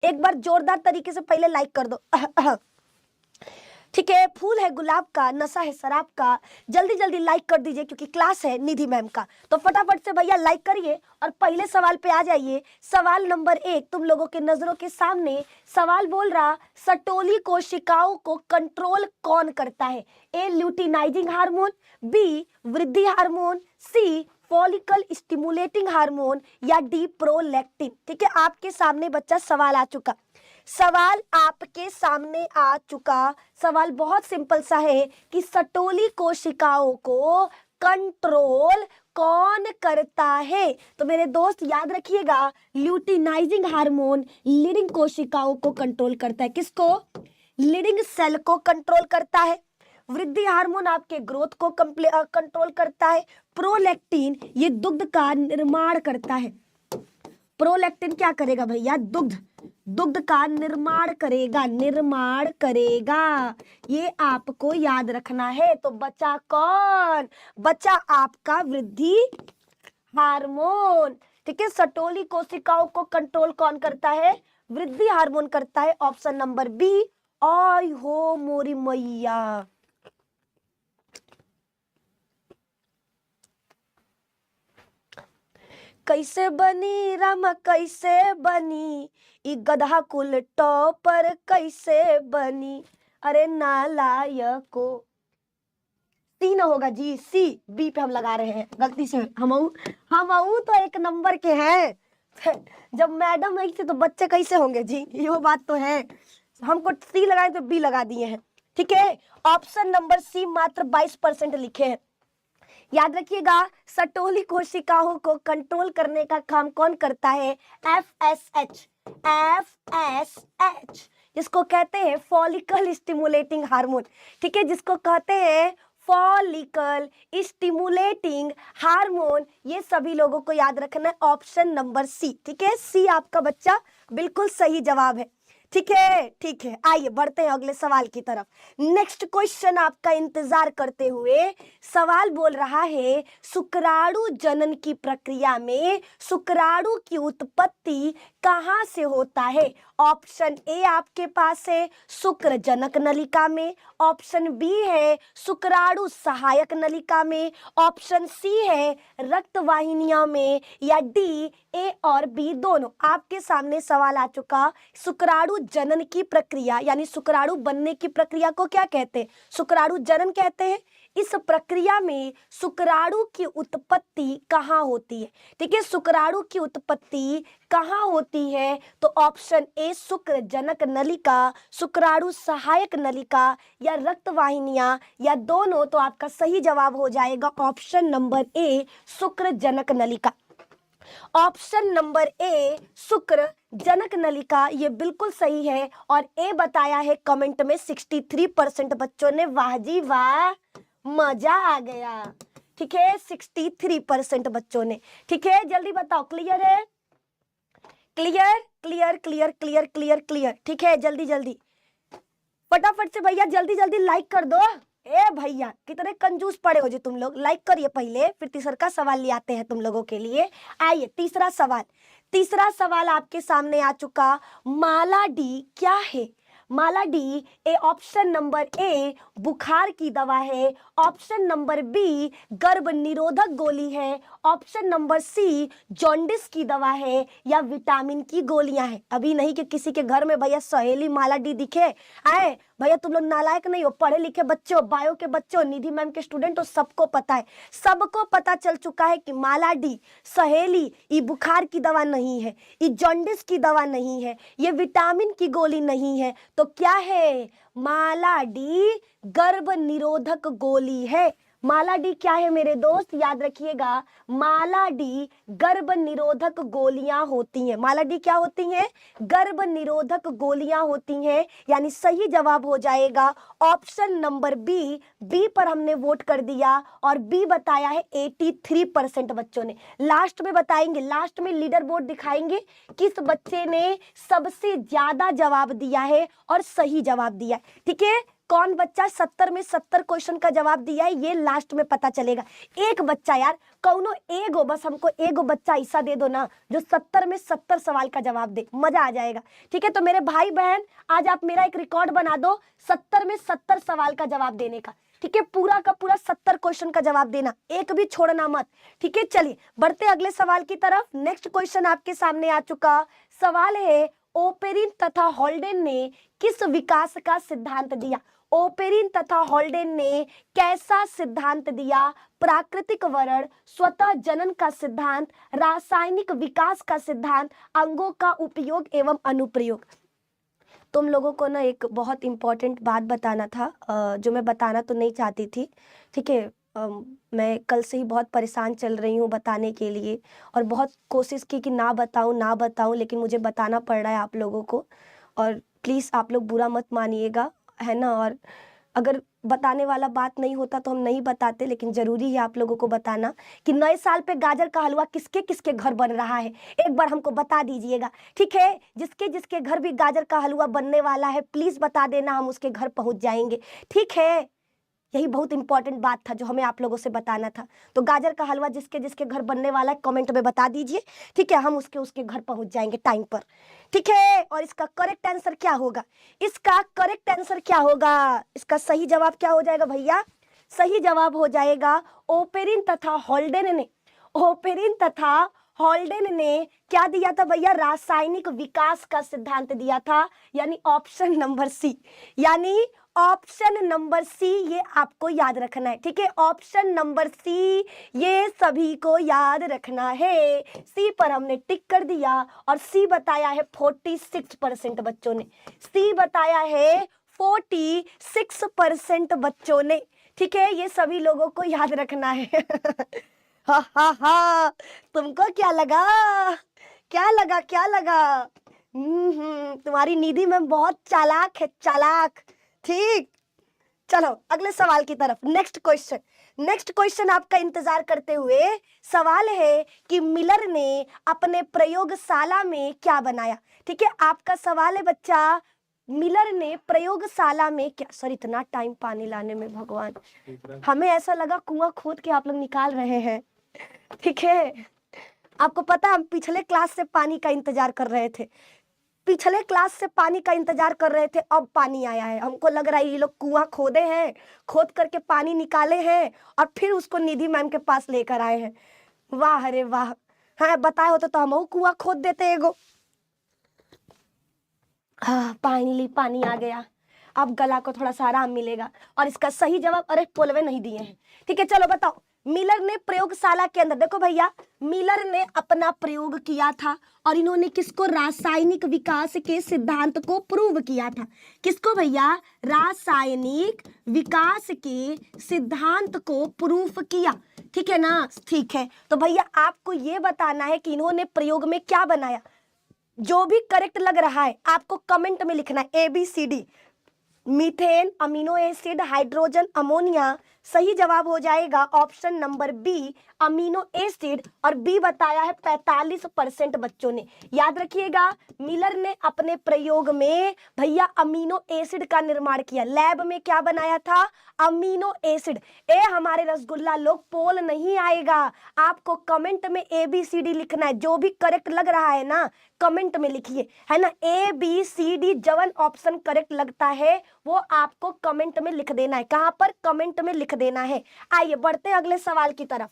एक बार जोरदार तरीके से पहले लाइक कर दो। ठीक है, फूल है गुलाब का, नशा है शराब का। जल्दी जल्दी लाइक कर दीजिए क्योंकि क्लास है निधि मैम का। तो फटाफट से भैया लाइक करिए और पहले सवाल पे आ जाइए। सवाल नंबर 1 तुम लोगों के नजरों के सामने सवाल बोल रहा, सटोली कोशिकाओं को कंट्रोल कौन करता है? ए ल्यूटिनाइजिंग हार्मोन, बी वृद्धि हार्मोन, सी फॉलिकल स्टिमुलेटिंग हार्मोन या डी प्रोलैक्टिन। ठीक है, आपके सामने बच्चा सवाल आ चुका। सवाल आपके सामने आ चुका। सवाल बहुत सिंपल सा है कि सटोली कोशिकाओं को कंट्रोल कौन करता है? तो मेरे दोस्त याद रखिएगा, ल्यूटिनाइजिंग हार्मोन लीडिंग कोशिकाओं को कंट्रोल करता है। किसको? लीडिंग सेल को कंट्रोल करता है। वृद्धि हार्मोन आपके ग्रोथ को कंट्रोल करता है। प्रोलैक्टिन ये दुग्ध का निर्माण करता है। प्रोलैक्टिन क्या करेगा भैया? दुग्ध का निर्माण करेगा। ये आपको याद रखना है। तो बचा कौन? बचा आपका वृद्धि हार्मोन। ठीक है, सटोली कोशिकाओं को कंट्रोल कौन करता है? वृद्धि हार्मोन करता है। Option number B. आई हो मोरी मैया। कैसे बनी राम कैसे बनी, ई गधा कुल टॉपर कैसे बनी? अरे नालायको। सी न होगा जी, सी। बी पे हम लगा रहे हैं गलती से। हम तो एक नंबर के हैं। जब मैडम नहीं थी तो बच्चे कैसे होंगे जी? ये बात तो है। हमको सी लगाए तो बी लगा दिए हैं। ठीक है, ऑप्शन नंबर सी मात्र 22% लिखे हैं। याद रखिएगा, सटोली कोशिकाओं को कंट्रोल करने का काम कौन करता है? FSH। जिसको कहते हैं फॉलिकल स्टिमुलेटिंग हार्मोन। ठीक है, जिसको कहते हैं फॉलिकल स्टिमुलेटिंग हार्मोन। ये सभी लोगों को याद रखना है। Option number C. ठीक है, सी आपका बच्चा बिल्कुल सही जवाब है। ठीक है, आइए बढ़ते हैं अगले सवाल की तरफ। नेक्स्ट क्वेश्चन आपका इंतजार करते हुए सवाल बोल रहा है, शुक्राणु जनन की प्रक्रिया में शुक्राणु की उत्पत्ति कहां से होता है? ऑप्शन ए आपके पास है शुक्र जनक नलिका में, ऑप्शन बी है शुक्राणु सहायक नलिका में, ऑप्शन सी है रक्त वाहिनियों में, या डी ए और बी दोनों। आपके सामने सवाल आ चुका। शुक्राणु जनन की प्रक्रिया यानी शुक्राणु बनने की प्रक्रिया को क्या कहते हैं? शुक्राणु जनन कहते हैं। इस प्रक्रिया में शुक्राणु की उत्पत्ति कहाँ होती है? ठीक है, शुक्राणु की उत्पत्ति कहाँ होती है? तो ऑप्शन ए शुक्र जनक नलिका, शुक्राणु सहायक नलिका, या रक्त वाहिनियां, या दोनों। तो आपका सही जवाब हो जाएगा ऑप्शन नंबर ए शुक्र जनक नलिका। ऑप्शन नंबर ए शुक्र जनक नलिका ये बिल्कुल सही है। और ए बताया है कमेंट में 63% बच्चों ने। वाह जी वाह, मजा आ गया। ठीक है, 63% बच्चों ने। ठीक है, जल्दी बताओ, क्लियर है? क्लियर। ठीक है, जल्दी जल्दी फटाफट से भैया जल्दी जल्दी लाइक कर दो। ए भैया कितने कंजूस पड़े हो जी तुम लोग। लाइक करिए पहले, फिर तीसरा का सवाल ले आते हैं तुम लोगों के लिए। आइए तीसरा सवाल आपके सामने आ चुका। माला डी क्या है? Mala D A option number A बुखार की दवा है, ऑप्शन नंबर बी गर्भ निरोधक गोली है, ऑप्शन नंबर सी जॉन्डिस की दवा है, या विटामिन की गोलियां हैं। अभी नहीं कि किसी के घर में भैया सहेली माला डी दिखे आए। भैया तुम लोग नालायक नहीं हो, पढ़े लिखे बच्चे हो, बायो के बच्चे हो, निधि मैम के स्टूडेंट हो, सबको पता है। सबको पता चल चुका है कि माला डी सहेली ये बुखार की दवा नहीं है, ये जॉन्डिस की दवा नहीं है, ये विटामिन की गोली नहीं है। तो क्या है? माला डी गर्भ निरोधक गोली है। माला डी क्या है मेरे दोस्त? याद रखिएगा, माला डी गर्भ निरोधक गोलियां होती हैं। माला डी क्या होती हैं? गर्भ निरोधक गोलियां होती हैं। यानी सही जवाब हो जाएगा ऑप्शन नंबर बी। बी पर हमने वोट कर दिया और बी बताया है 83% बच्चों ने। लास्ट में बताएंगे, लास्ट में लीडर बोर्ड दिखाएंगे किस बच्चे ने सबसे ज्यादा जवाब दिया है और सही जवाब दिया है। ठीक है, कौन बच्चा 70 में 70 क्वेश्चन का जवाब दिया है ये लास्ट में पता चलेगा। एक बच्चा यार, कौनो एगो, बस हमको एगो बच्चा ऐसा दे दो ना जो 70 में 70 सवाल का जवाब दे, मजा आ जाएगा। ठीक है, तो मेरे भाई बहन आज आप मेरा एक रिकॉर्ड बना दो 70 में 70 सवाल का जवाब देने का। ठीक है, पूरा का पूरा 70 क्वेश्चन का जवाब देना, एक भी छोड़ना मत। ठीक है, चलिए बढ़ते अगले सवाल की तरफ। नेक्स्ट क्वेश्चन आपके सामने आ चुका। सवाल है, ओपेरिन तथा हॉल्डेन ने किस विकास का सिद्धांत दिया? ओपेरिन तथा हॉल्डेन ने कैसा सिद्धांत दिया? प्राकृतिक वर्ण, स्वतः जनन का सिद्धांत, रासायनिक विकास का सिद्धांत, अंगों का उपयोग एवं अनुप्रयोग। तुम लोगों को ना एक बहुत इंपॉर्टेंट बात बताना था, जो मैं बताना तो नहीं चाहती थी। ठीक है, मैं कल से ही बहुत परेशान चल रही हूँ बताने के लिए, और बहुत कोशिश की कि ना बताऊँ, लेकिन मुझे बताना पड़ रहा है आप लोगों को। और प्लीज़ आप लोग बुरा मत मानिएगा, है ना। और अगर बताने वाला बात नहीं होता तो हम नहीं बताते, लेकिन ज़रूरी है आप लोगों को बताना कि नए साल पे गाजर का हलवा किसके किसके घर बन रहा है, एक बार हमको बता दीजिएगा। ठीक है, जिसके जिसके घर भी गाजर का हलवा बनने वाला है प्लीज़ बता देना, हम उसके घर पहुंच जाएंगे। ठीक है, यही बहुत इंपॉर्टेंट बात था जो हमें आप लोगों से बताना था। तो गाजर का हलवा जिसके जिसके घर बनने वाला है कमेंट में बता दीजिए। ठीक है, हम उसके घर पहुंच जाएंगे टाइम पर। ठीक है, और इसका करेक्ट आंसर क्या होगा? इसका करेक्ट आंसर क्या होगा? इसका सही जवाब क्या हो जाएगा भैया? सही जवाब हो जाएगा ओपेरिन तथा हॉल्डेन ने, ओपेरिन तथा हॉल्डेन ने क्या दिया था भैया? रासायनिक विकास का सिद्धांत दिया था, यानी ऑप्शन नंबर सी, यानी ऑप्शन नंबर सी, ये आपको याद रखना है। ठीक है, ऑप्शन नंबर सी ये सभी को याद रखना है। सी पर हमने टिक कर दिया, और सी बताया है 46% बच्चों ने, सी बताया है 46% बच्चों ने। ठीक है, ये सभी लोगों को याद रखना है। हा हा हा, तुमको क्या लगा? क्या लगा? क्या लगा? तुम्हारी निधि में बहुत चालाक है, चालाक। ठीक, चलो अगले सवाल की तरफ। नेक्स्ट क्वेश्चन आपका इंतजार करते हुए सवाल है कि मिलर ने अपने प्रयोगशाला में क्या बनाया? ठीक है, आपका सवाल है बच्चा, मिलर ने प्रयोगशाला में क्या, सर इतना टाइम पानी लाने में भगवान, हमें ऐसा लगा कुआं खोद के आप लोग निकाल रहे हैं। ठीक है, आपको पता हम पिछले क्लास से पानी का इंतजार कर रहे थे, पिछले क्लास से पानी का इंतजार कर रहे थे, अब पानी आया है। हमको लग रहा है ये लोग कुआं खोदे हैं, खोद करके पानी निकाले हैं और फिर उसको निधि मैम के पास लेकर आए हैं। वाह, अरे वाह, हाँ बताए होते तो हम कुआं खोद देते एगो। हाँ, पानी आ गया, अब गला को थोड़ा सा आराम मिलेगा। और इसका सही जवाब, अरे पोलवे नहीं दिए हैं। ठीक है, चलो बताओ, मिलर ने प्रयोगशाला के अंदर, देखो भैया मिलर ने अपना प्रयोग किया था और इन्होंने किसको? रासायनिक विकास के सिद्धांत को प्रूव किया था। किसको भैया? रासायनिक विकास के सिद्धांत को प्रूफ किया। ठीक है ना? ठीक है, तो भैया आपको ये बताना है कि इन्होंने प्रयोग में क्या बनाया। जो भी करेक्ट लग रहा है आपको कमेंट में लिखना है, ABCD, methane, amino acid, hydrogen, ammonia. सही जवाब हो जाएगा option number B, amino acid, और बी बताया है 45% बच्चों ने। याद रखिएगा, मिलर ने अपने प्रयोग में भैया अमीनो एसिड का निर्माण किया। लैब में क्या बनाया था? Amino acid. ए हमारे रसगुल्ला लोग, पोल नहीं आएगा, आपको कमेंट में ABCD लिखना है। जो भी करेक्ट लग रहा है ना कमेंट में लिखिए, है ना। ABCD जवन ऑप्शन करेक्ट लगता है वो आपको कमेंट में लिख देना है। कहां पर? कमेंट में लिख देना है। आइए बढ़ते हैं अगले सवाल की तरफ।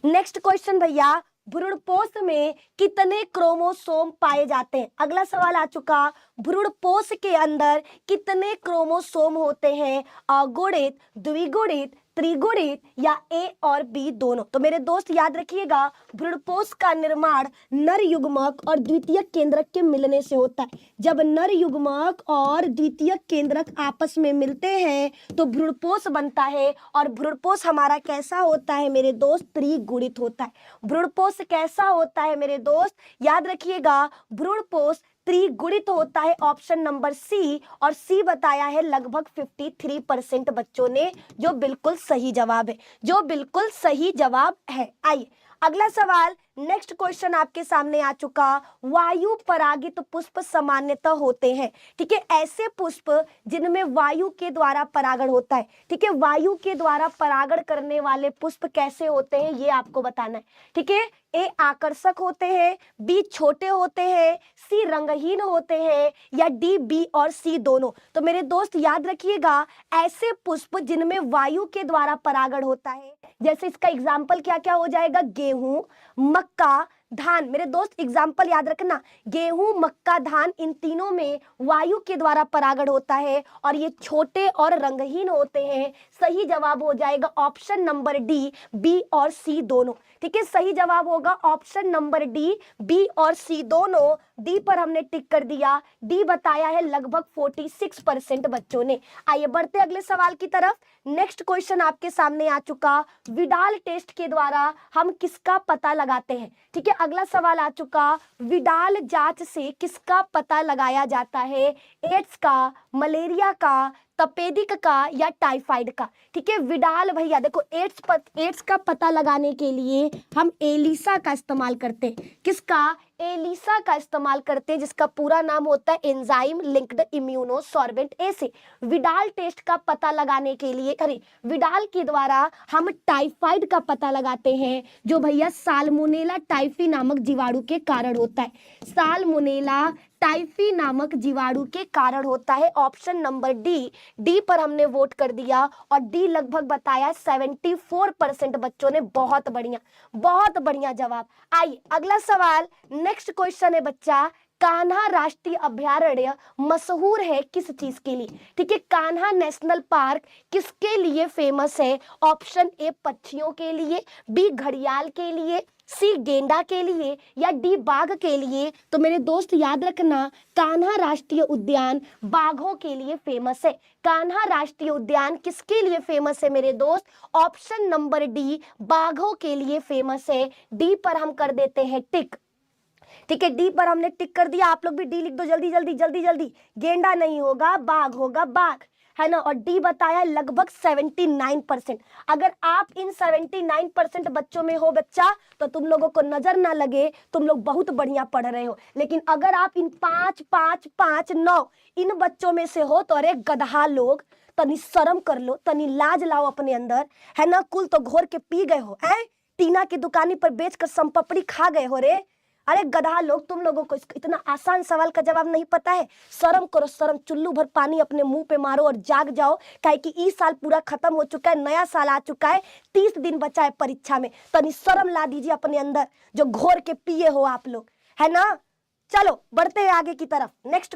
नेक्स्ट क्वेश्चन भैया, भ्रूणपोष में कितने क्रोमोसोम पाए जाते हैं? अगला सवाल आ चुका, भ्रूणपोष के अंदर कितने क्रोमोसोम होते हैं? अगुणित, द्विगुणित, त्रिगुणित या A और B दोनों? तो मेरे दोस्त याद रखिएगा, भ्रूणपोष का निर्माण नर युग्मक और द्वितीयक केंद्रक के मिलने से होता है। जब नर युग्मक और द्वितीयक केंद्रक आपस में मिलते हैं तो भ्रूणपोष बनता है, और भ्रूणपोष हमारा कैसा होता है मेरे दोस्त? त्रिगुणित होता है। भ्रूणपोष कैसा होता है मेरे दोस्त? याद रखिएगा, भ्रूणपोष त्रिगुणित होता है, ऑप्शन नंबर सी, और सी बताया है लगभग 53% बच्चों ने, जो बिल्कुल सही जवाब है, जो बिल्कुल सही जवाब है। आइए अगला सवाल, नेक्स्ट क्वेश्चन आपके सामने आ चुका, वायु परागित पुष्प सामान्यतः होते हैं। ठीक है, ऐसे पुष्प जिनमें वायु के द्वारा परागण होता है। ठीक है, वायु के द्वारा परागण करने वाले पुष्प कैसे होते हैं ये आपको बताना है। ठीक है, ए आकर्षक होते हैं, बी छोटे होते हैं, सी रंगहीन होते हैं, या डी बी और सी दोनों। तो मेरे दोस्त याद रखिएगा, ऐसे पुष्प जिनमें वायु के द्वारा परागण होता है, जैसे इसका एग्जाम्पल क्या क्या हो जाएगा, गेहूं, मक्का, धान। मेरे दोस्त एग्जाम्पल याद रखना, गेहूं, मक्का, धान, इन तीनों में वायु के द्वारा परागण होता है और ये छोटे और रंगहीन होते हैं। सही जवाब हो जाएगा ऑप्शन नंबर डी, बी और सी दोनों। ठीक है, सही जवाब होगा ऑप्शन नंबर डी, बी और सी दोनों। डी पर हमने टिक कर दिया, डी बताया है लगभग 46% बच्चों ने। आइए बढ़ते अगले सवाल की तरफ। नेक्स्ट क्वेश्चन आपके सामने आ चुका, विडाल टेस्ट के द्वारा हम किसका पता लगाते हैं। ठीक है, अगला सवाल आ चुका, विडाल जांच से किसका पता लगाया जाता है, एड्स का, मलेरिया का, तपेदिक का या टाइफाइड का। ठीक है, विडाल भैया देखो, एड्स का पता लगाने के लिए हम एलिसा का इस्तेमाल करते हैं। किसका, एलिसा का इस्तेमाल करते हैं, जिसका पूरा नाम होता है एंजाइम लिंक्ड इम्यूनोसॉर्बेंट एसे। विडाल टेस्ट का पता लगाने के लिए, अरे विडाल के द्वारा हम टाइफाइड का पता लगाते हैं, जो भैया साल्मोनेला टाइफी नामक जीवाणु के कारण होता है। साल्मोनेला टाइफी नामक जीवाणु के कारण होता है। ऑप्शन नंबर डी, डी पर हमने वोट कर दिया और डी लगभग बताया 74% बच्चों ने। बहुत बढ़िया जवाब। आइए अगला सवाल, नेक्स्ट क्वेश्चन है बच्चा, कान्हा राष्ट्रीय अभयारण्य मशहूर है किस चीज के लिए। ठीक है, कान्हा नेशनल पार्क किसके लिए फेमस है। ऑप्शन ए पक्षियों के लिए, बी घड़ियाल के लिए, सी गेंडा के लिए, या डी बाघ के लिए। तो मेरे दोस्त याद रखना, कान्हा राष्ट्रीय उद्यान बाघों के लिए फेमस है। कान्हा राष्ट्रीय उद्यान किसके लिए फेमस है मेरे दोस्त, ऑप्शन नंबर डी, बाघों के लिए फेमस है। डी पर हम कर देते हैं टिक। ठीक है, डी पर हमने टिक कर दिया, आप लोग भी डी लिख दो जल्दी जल्दी। गेंडा नहीं होगा, बाघ होगा, बाघ है ना। और डी बताया लगभग 79%। अगर आप इन 79% बच्चों में हो बच्चा, तो तुम लोगों को नजर ना लगे, तुम लोग बहुत बढ़िया पढ़ रहे हो। लेकिन अगर आप इन 5 5 5 9 इन बच्चों में से हो, तो अरे गधा लोग, तनी शर्म कर लो, तनी लाज लाओ अपने अंदर, है ना। कुल तो घोर के पी गए हो, टीना की दुकानी पर बेचकर संपपड़ी खा गए हो रे। अरे गधा लोग, तुम लोगों को इतना आसान सवाल का जवाब नहीं पता है। शर्म करो, शर्म। चुल्लू भर पानी अपने मुंह पे मारो और जाग जाओ, काहे कि ई साल पूरा खत्म हो चुका है, नया साल आ चुका है, 30 दिन बचा है परीक्षा में। तनी शर्म ला दीजिए अपने अंदर, जो घोर के पिए हो आप लोग, है ना। चलो बढ़ते हैं आगे की तरफ। नेक्स्ट